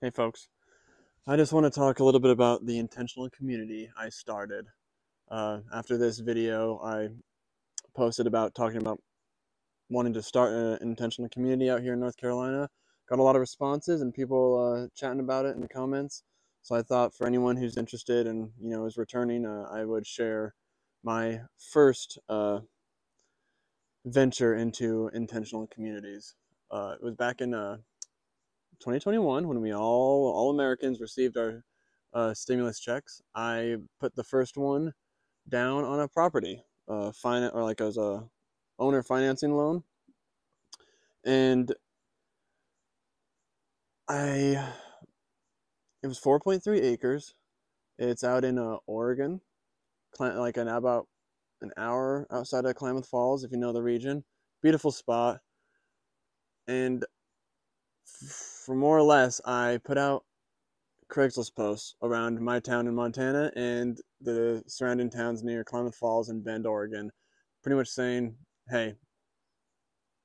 Hey folks, I just want to talk a little bit about the intentional community I started. After this video, I posted about talking about wanting to start an intentional community out here in North Carolina. Got a lot of responses and people chatting about it in the comments. So I thought for anyone who's interested and is returning, I would share my first venture into intentional communities. It was back in 2021 when we all Americans received our stimulus checks. I put the first one down on a property, or like as a owner financing loan, and I it was 4.3 acres. It's out in Oregon, like about an hour outside of Klamath Falls, if you know the region. Beautiful spot, and for more or less, I put out Craigslist posts around my town in Montana and the surrounding towns near Klamath Falls and Bend, Oregon, pretty much saying, hey,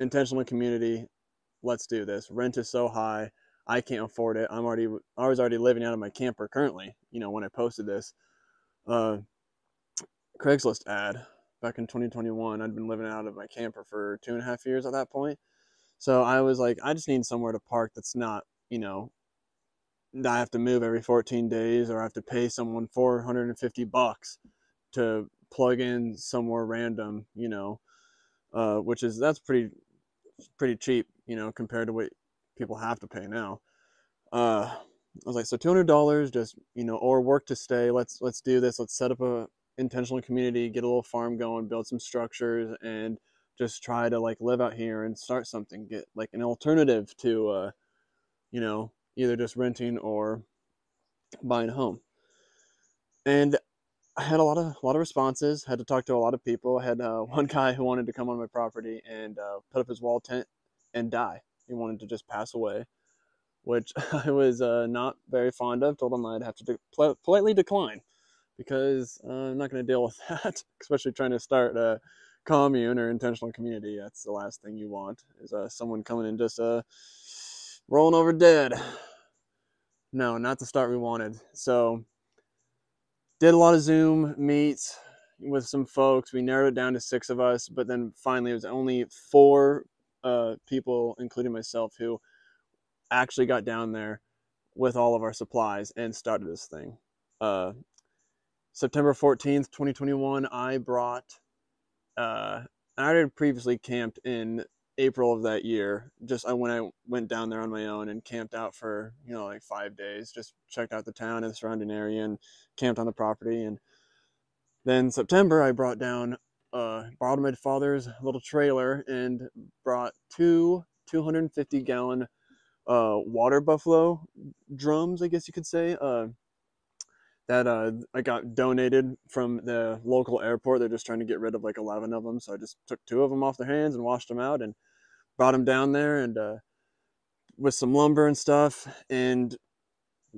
intentional community, let's do this. Rent is so high, I can't afford it. I was already living out of my camper currently, when I posted this Craigslist ad back in 2021. I'd been living out of my camper for 2.5 years at that point. So I was like, I just need somewhere to park that's not, I have to move every 14 days or I have to pay someone $450 to plug in somewhere random, that's pretty cheap, compared to what people have to pay now. I was like, so $200, just, or work to stay. Let's do this. Let's set up a intentional community, get a little farm going, build some structures, and just try to like live out here and start something, get like an alternative to, either just renting or buying a home. And I had a lot of responses. Had to talk to a lot of people. I had one guy who wanted to come on my property and put up his wall tent and die. He wanted to just pass away, which I was not very fond of. Told him I'd have to politely decline because I'm not going to deal with that, especially trying to start a commune or intentional community. That's the last thing you want, is someone coming and just rolling over dead. No, not the start we wanted. So did a lot of Zoom meets with some folks. We narrowed it down to 6 of us, but then finally it was only 4 people, including myself, who actually got down there with all of our supplies and started this thing. September 14th, 2021, I brought, I had previously camped in April of that year. When I went down there on my own and camped out for, like 5 days, just checked out the town and the surrounding area and camped on the property. And then September, I brought down, borrowed my father's little trailer and brought 250-gallon water buffalo drums, I guess you could say, that I got donated from the local airport. They're just trying to get rid of like 11 of them. So I just took 2 of them off their hands and washed them out and brought them down there, and with some lumber and stuff. And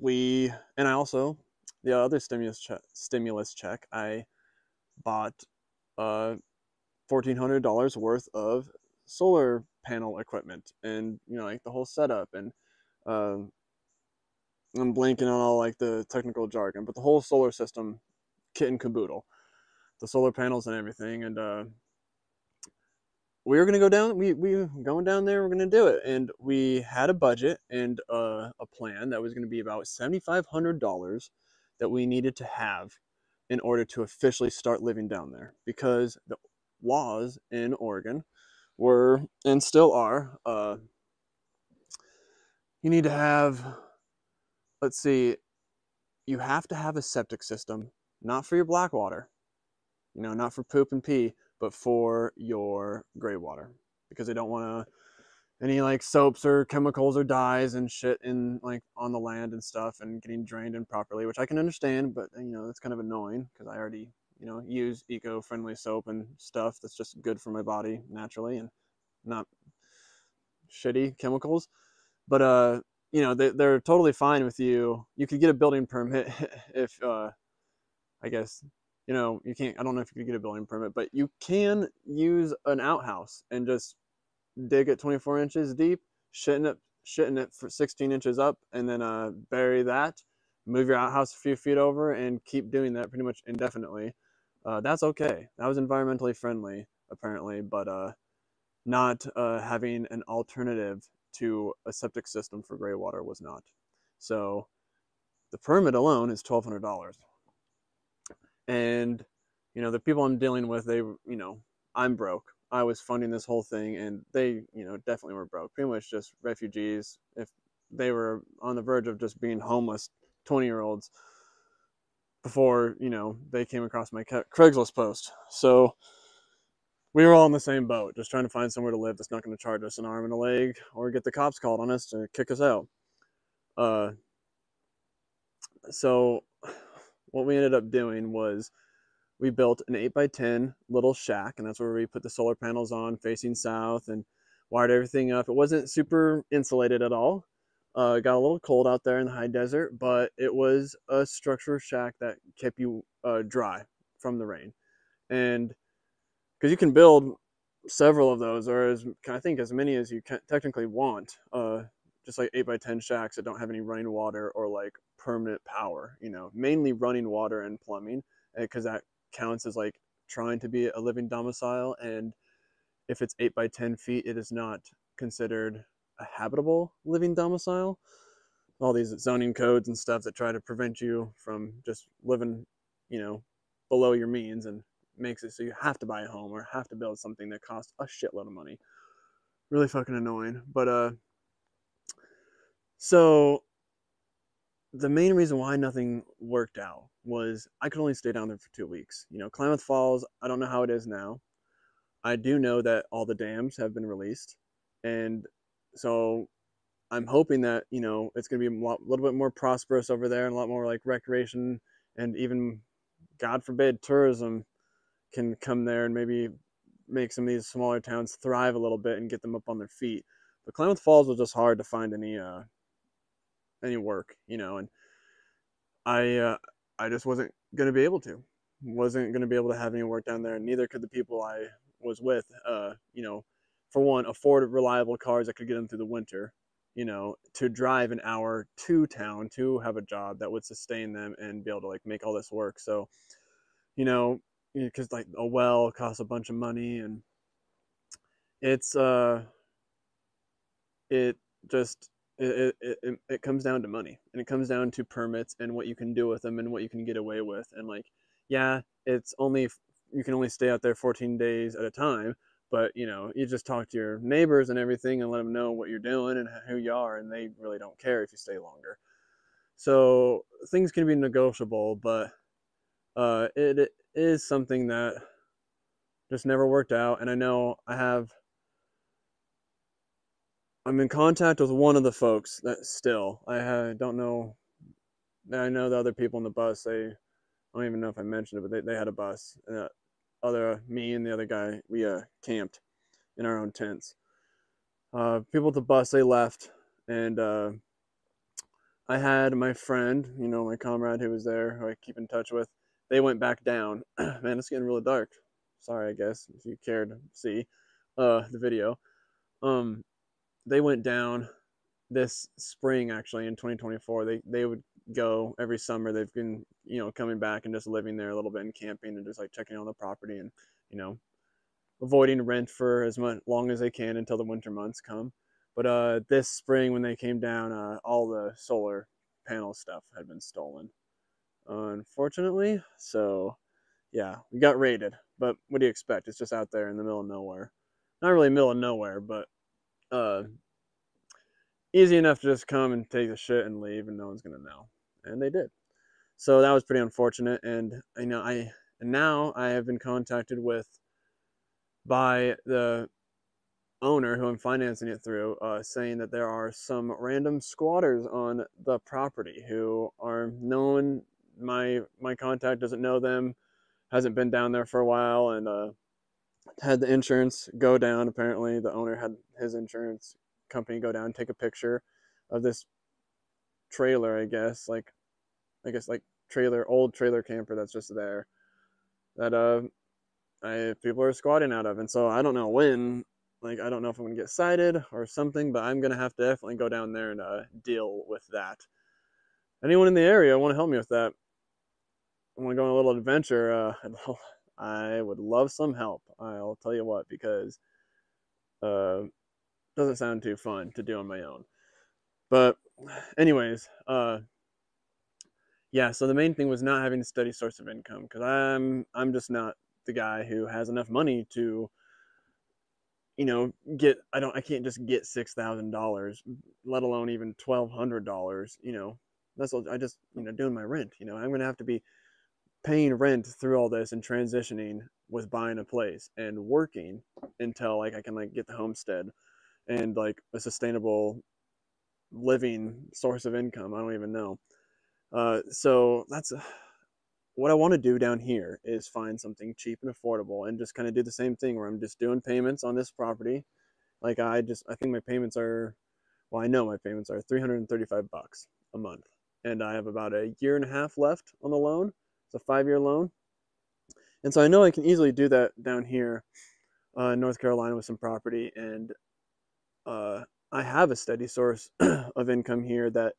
I also, the other stimulus check, I bought $1,400 worth of solar panel equipment and, like the whole setup. And I'm blanking on all like the technical jargon, but the whole solar system, kit and caboodle, the solar panels and everything. And we were gonna go down. We going down there. We're gonna do it, and we had a budget and a plan that was gonna be about $7,500 that we needed to have in order to officially start living down there, because the laws in Oregon were, and still are, you need to have, let's see, you have to have a septic system, not for your black water, not for poop and pee, but for your gray water, because they don't want any like soaps or chemicals or dyes and shit in like on the land and stuff and getting drained improperly, which I can understand, but that's kind of annoying because I already use eco-friendly soap and stuff that's just good for my body naturally and not shitty chemicals. But they're totally fine with you. You could get a building permit if I guess, you can't, I don't know if you could get a building permit, but you can use an outhouse and just dig it 24 inches deep, shit shit in it for 16 inches up, and then bury that, move your outhouse a few feet over, and keep doing that pretty much indefinitely. That's okay. That was environmentally friendly, apparently, but not having an alternative to a septic system for gray water was not. So the permit alone is $1,200. And, you know, the people I'm dealing with, they, you know, I'm broke. I was funding this whole thing, and they, you know, definitely were broke. Pretty much just refugees. If they were on the verge of just being homeless, 20-year-olds, before, you know, they came across my Craigslist post. So we were all in the same boat, just trying to find somewhere to live that's not going to charge us an arm and a leg or get the cops called on us to kick us out. So what we ended up doing was we built an 8x10 little shack, and that's where we put the solar panels on facing south and wired everything up. It wasn't super insulated at all. It got a little cold out there in the high desert, but it was a structural shack that kept you dry from the rain. And because you can build several of those, or I think as many as you can technically want, just like 8x10 shacks that don't have any running water or like permanent power, you know, mainly running water and plumbing, because that counts as like trying to be a living domicile. And if it's 8x10 feet, it is not considered a habitable living domicile. All these zoning codes and stuff that try to prevent you from just living, you know, below your means, and makes it so you have to buy a home or have to build something that costs a shitload of money. Really fucking annoying. But so the main reason why nothing worked out was I could only stay down there for 2 weeks. You know, Klamath Falls, I don't know how it is now. I do know that all the dams have been released, and so I'm hoping that, you know, it's going to be a little bit more prosperous over there, and a lot more like recreation, and even, God forbid, tourism can come there and maybe make some of these smaller towns thrive a little bit and get them up on their feet. But Klamath Falls was just hard to find any work, you know, and I just wasn't going to be able to have any work down there, and neither could the people I was with. You know, for one, afford reliable cars that could get them through the winter, you know, to drive an hour to town to have a job that would sustain them and be able to like make all this work. So, you know, because like a well costs a bunch of money, and it's it just it comes down to money, and it comes down to permits and what you can do with them and what you can get away with. And like, yeah, it's only, you can only stay out there 14 days at a time, but you know, you just talk to your neighbors and everything and let them know what you're doing and who you are, and they really don't care if you stay longer. So things can be negotiable, but it is something that just never worked out. And I know I'm in contact with one of the folks that still, don't know. I know the other people on the bus, I don't even know if I mentioned it, but they had a bus. Me and the other guy, we camped in our own tents. People at the bus, they left, and I had my friend, you know, my comrade who was there, who I keep in touch with. They went back down. Man, it's getting really dark. Sorry, I guess, if you care to see the video. They went down this spring, actually, in 2024. They would go every summer. They've been, you know, coming back and just living there a little bit and camping and just like checking on the property and, you know, avoiding rent for as long as they can until the winter months come. But this spring when they came down, all the solar panel stuff had been stolen, unfortunately. So yeah, we got raided. But what do you expect? It's just out there in the middle of nowhere. Not really middle of nowhere, but uh easy enough to just come and take the shit and leave, and no one's gonna know. And they did. So that was pretty unfortunate. And now I have been contacted with by the owner who I'm financing it through, saying that there are some random squatters on the property who are known. My contact doesn't know them, hasn't been down there for a while, and had the insurance go down. Apparently, the owner had his insurance company go down and take a picture of this trailer. I guess like old trailer camper that's just there that people are squatting out of. And so I don't know when Like, I don't know if I'm gonna get cited or something, but I'm gonna have to definitely go down there and deal with that. Anyone in the area want to help me with that? I want to go on a little adventure. I would love some help. I'll tell you what, because uh, doesn't sound too fun to do on my own. But anyways, yeah. So the main thing was not having a steady source of income, because I'm just not the guy who has enough money to, get. I can't just get $6,000, let alone even $1,200. That's all. I just doing my rent. I'm gonna have to be paying rent through all this and transitioning with buying a place and working until like I can like get the homestead and like a sustainable living source of income. I don't even know. So that's what I want to do down here is find something cheap and affordable and just kind of do the same thing where I'm just doing payments on this property. Like I think my payments are, well, I know my payments are $335 a month, and I have about a year and a half left on the loan. It's a 5-year loan, and so I know I can easily do that down here in North Carolina with some property, and uh, I have a steady source of income here that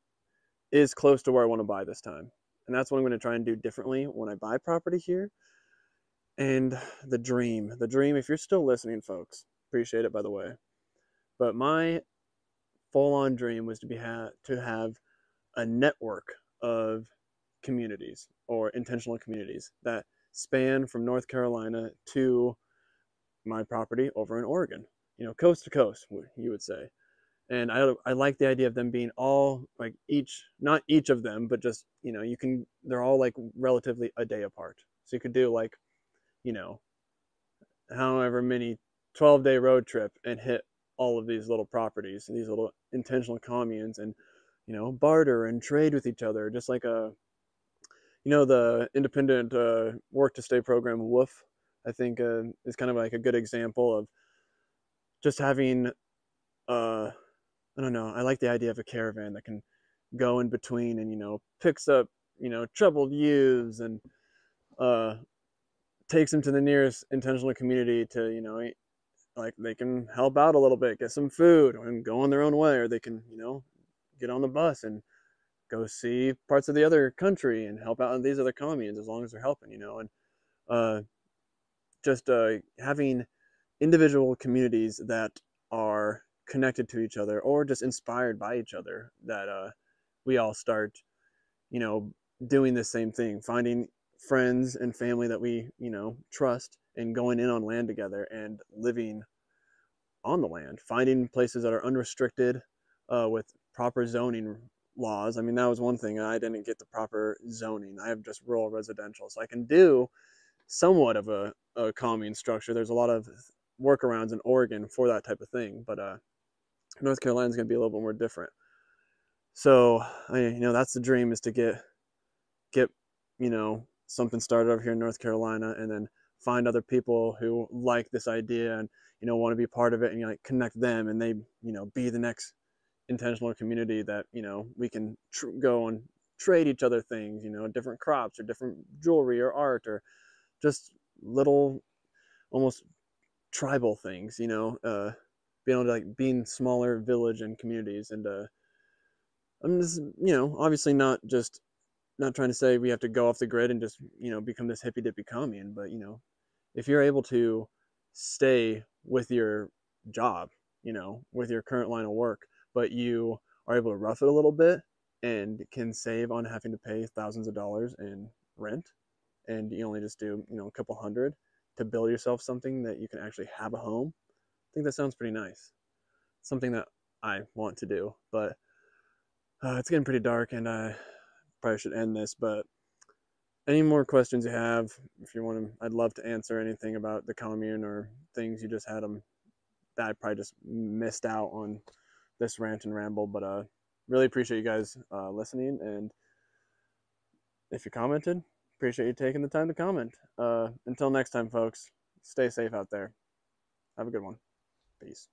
is close to where I want to buy this time. And that's what I'm going to try and do differently when I buy property here. And the dream, if you're still listening, folks, appreciate it, by the way. But my full-on dream was to have a network of communities or intentional communities that span from North Carolina to my property over in Oregon, coast to coast, you would say. And I like the idea of them being all like not each of them, but just, they're all like relatively a day apart. So you could do like, you know, however many 12-day road trip and hit all of these little properties and these little intentional communes and, barter and trade with each other, just like the independent work to stay program WOOF, I think is kind of like a good example of just having I don't know. I like the idea of a caravan that can go in between and, picks up, troubled youths and uh, takes them to the nearest intentional community to, like they can help out a little bit, get some food and go on their own way, or they can, get on the bus and go see parts of the other country and help out in these other communes as long as they're helping, and uh, just having individual communities that are connected to each other or just inspired by each other, that we all start doing the same thing, finding friends and family that we trust and going in on land together and living on the land, finding places that are unrestricted with proper zoning laws. I mean, that was one thing. I didn't get the proper zoning. I have just rural residential, so I can do somewhat of a commune structure. There's a lot of workarounds in Oregon for that type of thing, but North Carolina is going to be a little bit more different. So that's the dream, is to get something started over here in North Carolina, and then find other people who like this idea and want to be part of it, and like connect them, and they be the next intentional community that we can go and trade each other things, different crops or different jewelry or art or just little almost tribal things, being able to like being smaller village and communities. And I'm just obviously not trying to say we have to go off the grid and just become this hippy dippy commune, but if you're able to stay with your job, with your current line of work, but you are able to rough it a little bit and can save on having to pay thousands of dollars in rent, and you only just do a couple hundred to build yourself something that you can actually have a home, I think that sounds pretty nice. Something that I want to do. But it's getting pretty dark, and I probably should end this. But any more questions you have, if you want to, I'd love to answer anything about the commune or things you just had them that I probably just missed out on this rant and ramble. But really appreciate you guys listening, and if you commented, appreciate you taking the time to comment. Until next time, folks, stay safe out there. Have a good one. Peace.